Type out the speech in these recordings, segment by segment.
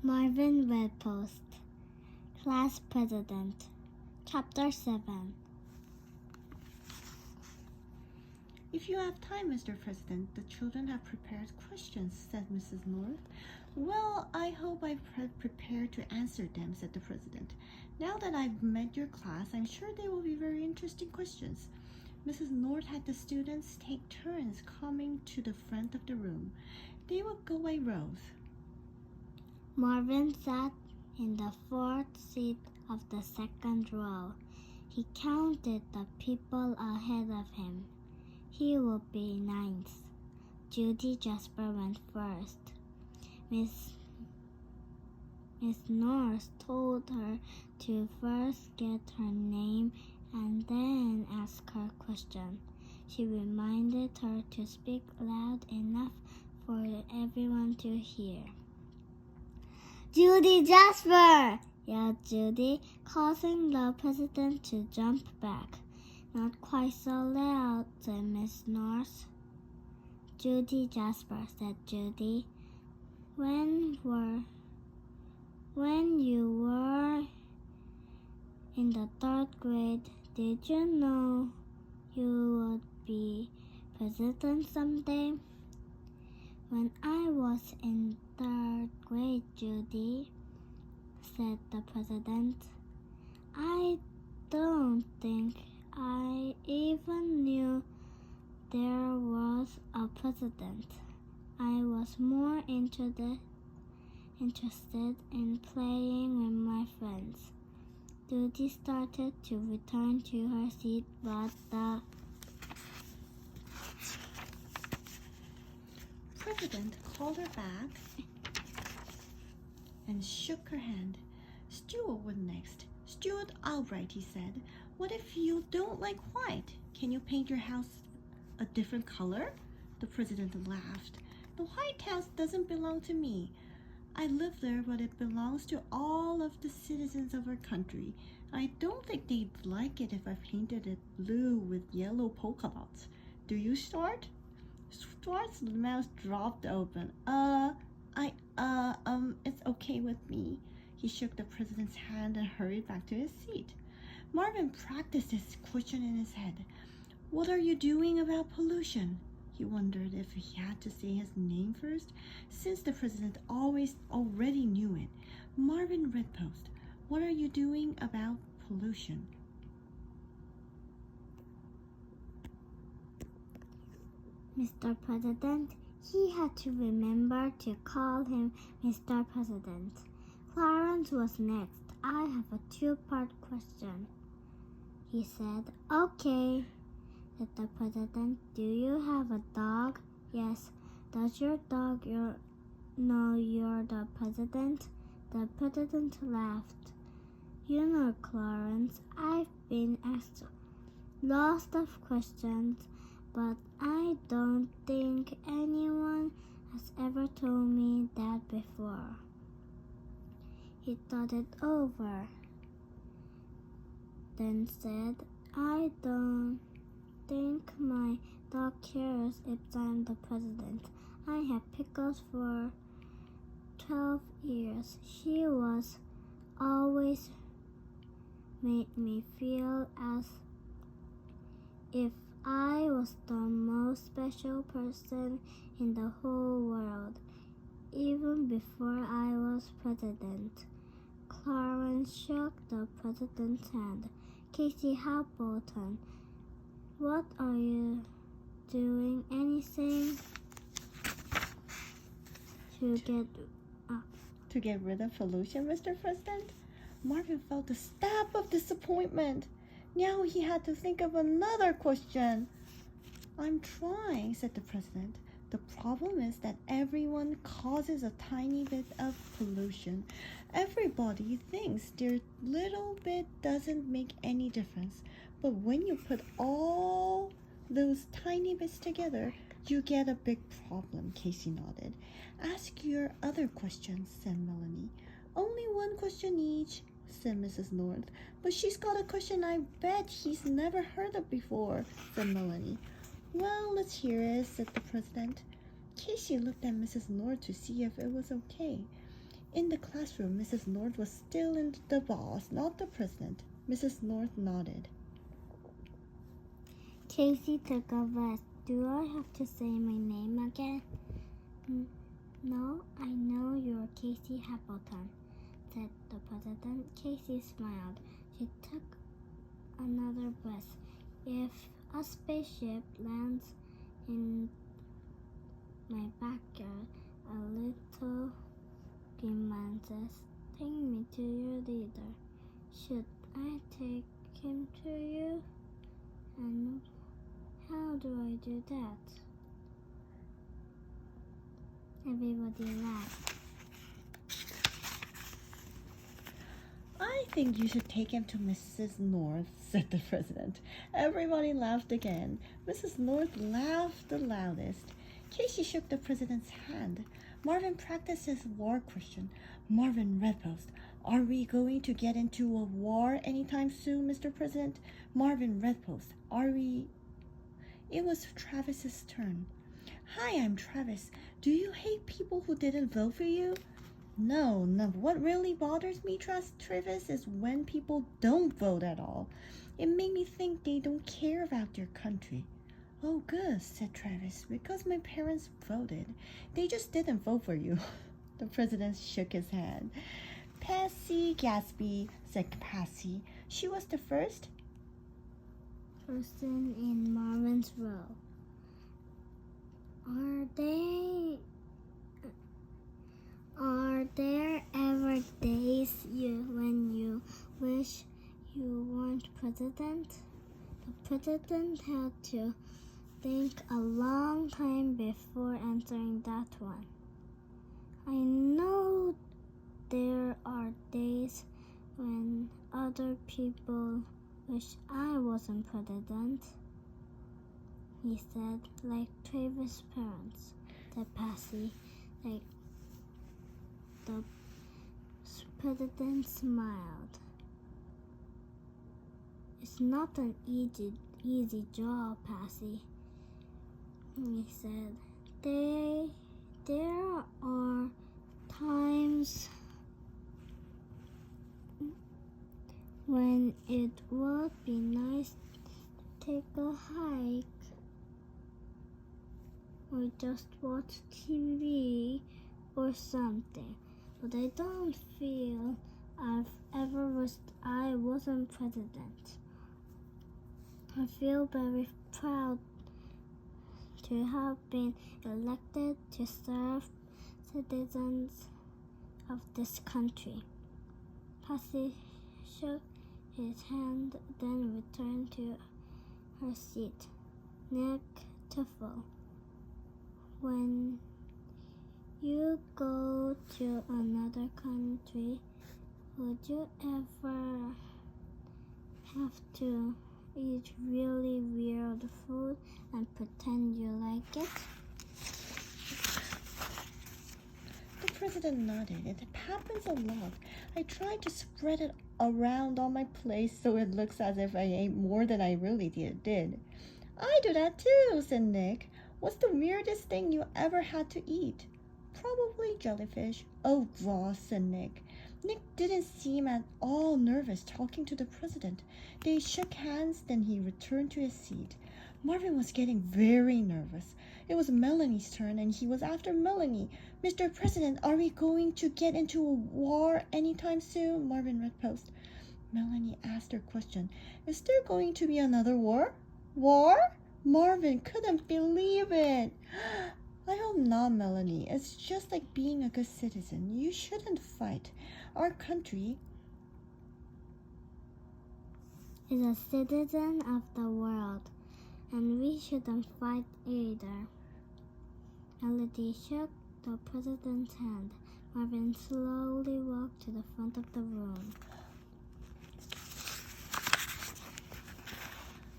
Marvin Redpost, Class President, Chapter 7. If you have time, Mr. President, the children have prepared questions, said Mrs. North. Well, I hope I've prepared to answer them, said the President. Now that I've met your class, I'm sure they will be very interesting questions. Mrs. North had the students take turns coming to the front of the room. They would go by rows. Marvin sat in the fourth seat of the second row. He counted the people ahead of him. He would be ninth. Judy Jasper went first. Miss North told her to first get her name and then ask her question. She reminded her to speak loud enough for everyone to hear. "Judy Jasper!" yelled Judy, causing the President to jump back. "Not quite so loud," said Miss North. "Judy Jasper," said Judy. When you were in the third grade, did you know you would be president someday?" "When I was in third grade, Judy," said the President, "I don't think I even knew there was a president. I was more interested in playing with my friends." Judy started to return to her seat, but the President called her back and shook her hand. "Stuart was next. Stuart Albright," he said. "What if you don't like white? Can you paint your house a different color?" The President laughed. "The White House doesn't belong to me. I live there, but it belongs to all of the citizens of our country. I don't think they'd like it if I painted it blue with yellow polka dots. Do you, Stuart?" Stuart's mouth dropped open. It's okay with me." He shook the President's hand and hurried back to his seat. Marvin practiced his question in his head. "What are you doing about pollution?" He wondered if he had to say his name first, since the President already knew it. "Marvin Redpost, what are you doing about pollution?" Mr. President, he had to remember to call him Mr. President. Clarence was next. "I have a two-part question," he said. "Okay," said the President. "Do you have a dog?" "Yes." "Does your dog know you're the President?" The President laughed. "You know, Clarence, I've been asked lots of questions, but I don't think anyone has ever told me that before." He thought it over, then said, "I don't think my dog cares if I'm the President. I have Pickles for 12 years. She was always made me feel as if I was the most special person in the whole world, even before I was president." Clarence shook the President's hand. "Casey Hambleton, what are you doing? Anything To get rid of pollution, Mr. President?" Marvin felt a stab of disappointment. Now he had to think of another question. "I'm trying," said the President. "The problem is that everyone causes a tiny bit of pollution. Everybody thinks their little bit doesn't make any difference. But when you put all those tiny bits together, you get a big problem." Casey nodded. "Ask your other questions," said Melanie. "Only one question each," said Mrs. North. "But she's got a question I bet he's never heard of before," said Melanie. "Well, let's hear it," said the President. Casey looked at Mrs. North to see if it was okay. In the classroom, Mrs. North was still in the boss, not the president. Mrs. North nodded. Casey took a rest. Do I have to say my name again? No, I know you're Casey Appleton, said the president. Casey smiled. She took another breath. If a spaceship lands in my backyard, a little green man says, take me to your leader. Should I take him to you? And how do I do that? Everybody laughed. I think you should take him to Mrs. North, said the president. Everybody laughed again. Mrs. North laughed the loudest. Casey shook the president's hand. Marvin practiced his war question. Marvin Redpost, are we going to get into a war anytime soon, Mr. President? Marvin Redpost, are we... It was Travis's turn. Hi, I'm Travis. Do you hate people who didn't vote for you? No. What really bothers me, Travis, is when people don't vote at all. It made me think they don't care about your country. Oh, good, said Travis, because my parents voted. They just didn't vote for you. The president shook his hand. Patsy Gatsby, said Patsy. She was the first person in Marvin's row. Are there ever days when you wish you weren't president? The president had to think a long time before answering that one. I know there are days when other people wish I wasn't president, he said, like Travis' parents, said Patsy. Like the president smiled. It's not an easy job, Patsy, he said. There are times when it would be nice to take a hike or just watch TV or something, but I don't feel I've ever wished I wasn't president. I feel very proud to have been elected to serve citizens of this country. Patsy shook his hand, then returned to her seat. Neck to full. When you go to another country, would you ever have to eat really weird food and pretend you like it? The president nodded. It happens a lot. I try to spread it around on my plate so it looks as if I ate more than I really did. I do that too, said Nick. What's the weirdest thing you ever had to eat? Probably jellyfish. Oh, Ross, said Nick. Nick didn't seem at all nervous talking to the president. They shook hands, then he returned to his seat. Marvin was getting very nervous. It was Melanie's turn, and he was after Melanie. Mr. President, are we going to get into a war anytime soon? Marvin Redpost. Melanie asked her question. Is there going to be another war? War? Marvin couldn't believe it. I hope not, Melanie. It's just like being a good citizen. You shouldn't fight. Our country is a citizen of the world, and we shouldn't fight either. Melody shook the president's hand. Marvin slowly walked to the front of the room.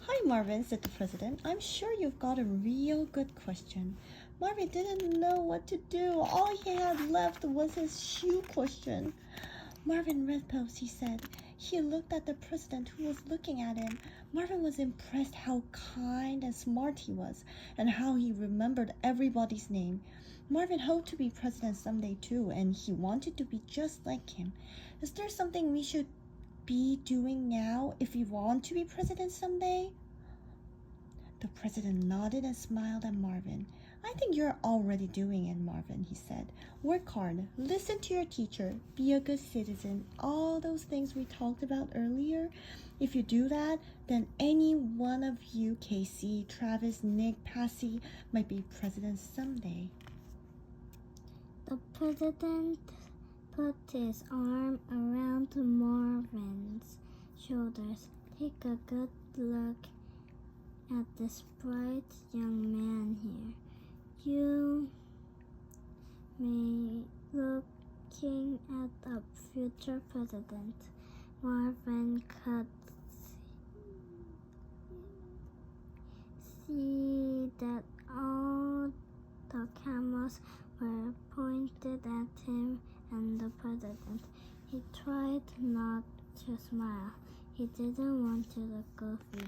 Hi, Marvin, said the president. I'm sure you've got a real good question. Marvin didn't know what to do. All he had left was his shoe question. Marvin Redpost, he said. He looked at the president who was looking at him. Marvin was impressed how kind and smart he was, and how he remembered everybody's name. Marvin hoped to be president someday too, and he wanted to be just like him. Is there something we should be doing now if we want to be president someday? The president nodded and smiled at Marvin. I think you're already doing it, Marvin, he said. Work hard, listen to your teacher, be a good citizen, all those things we talked about earlier. If you do that, then any one of you, Casey, Travis, Nick, Passy, might be president someday. The president put his arm around Marvin's shoulders. Take a good look at this bright young man here. You may looking at a future president. Marvin could see that all the cameras were pointed at him and the president. He tried not to smile. He didn't want to look goofy.